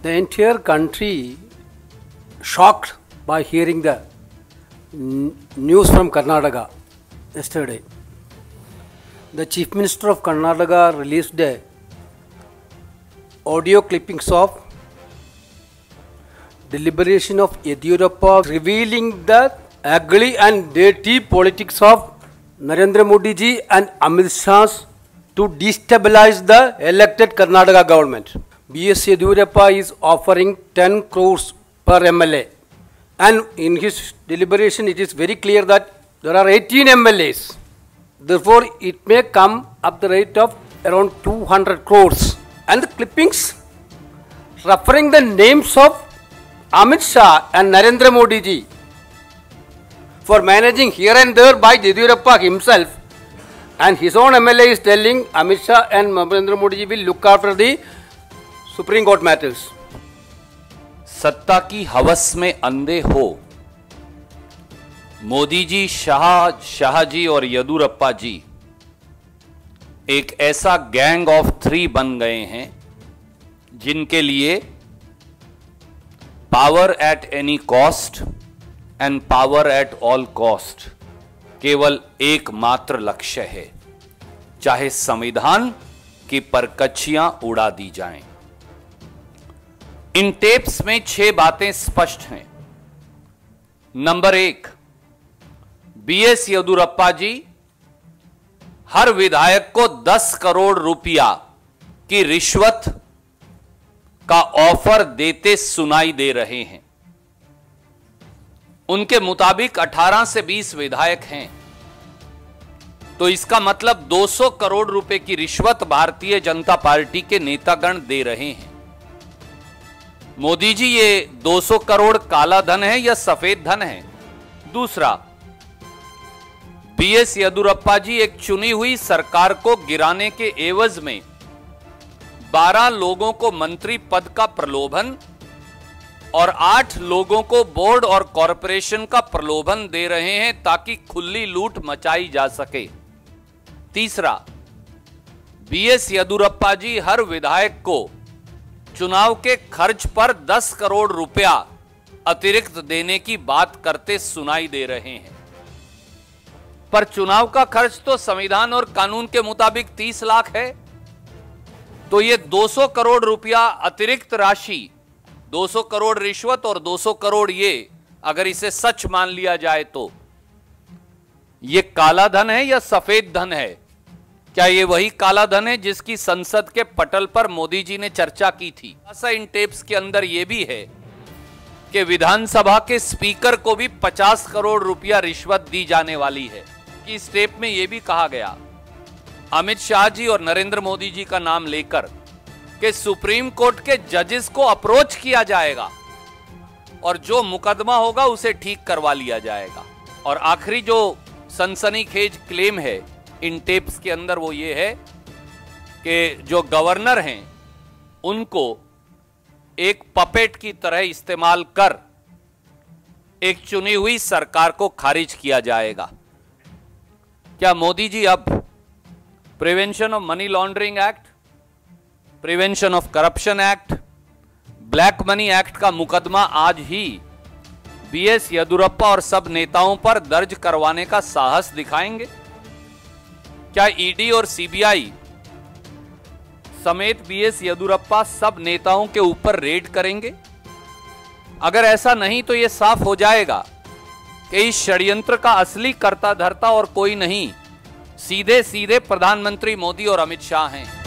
The entire country shocked by hearing the news from Karnataka yesterday. The Chief Minister of Karnataka released a audio clippings of deliberation of Yediyurappa revealing the ugly and dirty politics of Narendra Modi ji and Amit Shah to destabilize the elected Karnataka government. B.S. Yediyurappa is offering 10 crores per MLA, and in his deliberation it is very clear that there are 18 MLAs. Therefore, it may come at the rate of around 200 crores. And the clippings referring the names of Amit Shah and Narendra Modi ji for managing here and there by Yediyurappa himself, and his own MLA is telling Amit Shah and Narendra Modi ji will look after the Supreme Court matters. सत्ता की हवस में अंधे हो मोदी जी, शाह जी और येदियुरप्पा जी एक ऐसा gang of 3 बन गए हैं जिनके लिए power at any cost and power at all cost केवल एकमात्र लक्ष्य है, चाहे संविधान की परकच्छियां उड़ा दी जाएं। इन टेप्स में 6 बातें स्पष्ट हैं। नंबर 1, बीएस येदियुरप्पा जी हर विधायक को 10 करोड़ रुपया की रिश्वत का ऑफर देते सुनाई दे रहे हैं। उनके मुताबिक 18 से 20 विधायक हैं, तो इसका मतलब 200 करोड़ रुपए की रिश्वत भारतीय जनता पार्टी के नेतागण दे रहे हैं। मोदी जी, ये 200 करोड़ काला धन है या सफेद धन है? दूसरा, बीएस येदियुरप्पा जी एक चुनी हुई सरकार को गिराने के एवज में 12 लोगों को मंत्री पद का प्रलोभन और 8 लोगों को बोर्ड और कॉरपोरेशन का प्रलोभन दे रहे हैं ताकि खुली लूट मचाई जा सके। तीसरा, बीएस येदियुरप्पा जी हर विधायक को चुनाव के खर्च पर 10 करोड़ रुपया अतिरिक्त देने की बात करते सुनाई दे रहे हैं, पर चुनाव का खर्च तो संविधान और कानून के मुताबिक 30 लाख है। तो ये 200 करोड़ रुपया अतिरिक्त राशि, 200 करोड़ रिश्वत और 200 करोड़ ये, अगर इसे सच मान लिया जाए तो ये काला धन है या सफेद धन है? क्या ये वही काला धन है जिसकी संसद के पटल पर मोदी जी ने चर्चा की थी? ऐसा इन टेप्स के अंदर यह भी है कि विधानसभा के स्पीकर को भी 50 करोड़ रुपया रिश्वत दी जाने वाली है। कि इस टेप में यह भी कहा गया अमित शाह जी और नरेंद्र मोदी जी का नाम लेकर कि सुप्रीम कोर्ट के जजेस को अप्रोच किया जाएगा और जो मुकदमा होगा उसे ठीक करवा लिया जाएगा। और आखिरी जो सनसनीखेज क्लेम है इन टेप्स के अंदर वो ये है कि जो गवर्नर हैं उनको एक पपेट की तरह इस्तेमाल कर एक चुनी हुई सरकार को खारिज किया जाएगा। क्या मोदी जी अब prevention of money laundering act, prevention of corruption act, black money act का मुकदमा आज ही बीएस येदियुरप्पा और सब नेताओं पर दर्ज करवाने का साहस दिखाएंगे? क्या ईडी और सीबीआई समेत बीएस येदियुरप्पा सब नेताओं के ऊपर रेड करेंगे? अगर ऐसा नहीं तो यह साफ हो जाएगा कि इस षड्यंत्र का असली कर्ता धर्ता और कोई नहीं, सीधे सीधे प्रधानमंत्री मोदी और अमित शाह हैं।